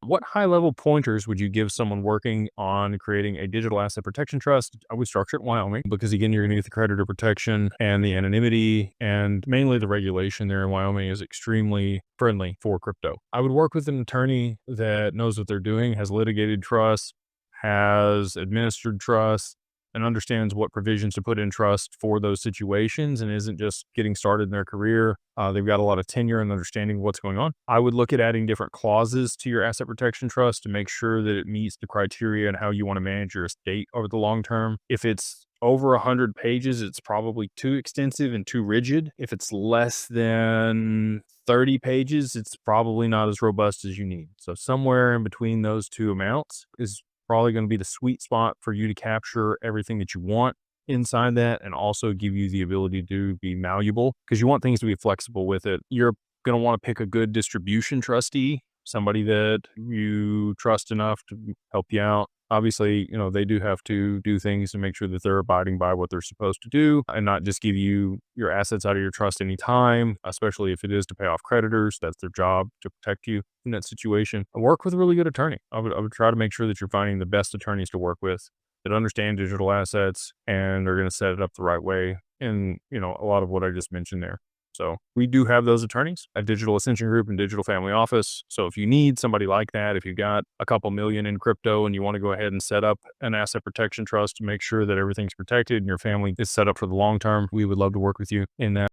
What high level pointers would you give someone working on creating a digital asset protection trust? I would structure it in Wyoming because, again, you're going to get the creditor protection and the anonymity, and mainly the regulation there in Wyoming is extremely friendly for crypto. I would work with an attorney that knows what they're doing, has litigated trusts, has administered trusts, and understands what provisions to put in trust for those situations and isn't just getting started in their career. They've got a lot of tenure and understanding of what's going on. I would look at adding different clauses to your asset protection trust to make sure that it meets the criteria and how you want to manage your estate over the long term. If it's over 100 pages, it's probably too extensive and too rigid. If it's less than 30 pages, it's probably not as robust as you need. So somewhere in between those two amounts is probably going to be the sweet spot for you to capture everything that you want inside that and also give you the ability to be malleable because you want things to be flexible with it. You're going to want to pick a good distribution trustee, somebody that you trust enough to help you out. Obviously, they do have to do things to make sure that they're abiding by what they're supposed to do and not just give you your assets out of your trust anytime, especially if it is to pay off creditors. That's their job, to protect you in that situation. And work with a really good attorney. I would try to make sure that you're finding the best attorneys to work with that understand digital assets and are going to set it up the right way. And, a lot of what I just mentioned there. So we do have those attorneys at Digital Ascension Group and Digital Family Office. So if you need somebody like that, if you've got a couple million in crypto and you want to go ahead and set up an asset protection trust to make sure that everything's protected and your family is set up for the long term, we would love to work with you in that.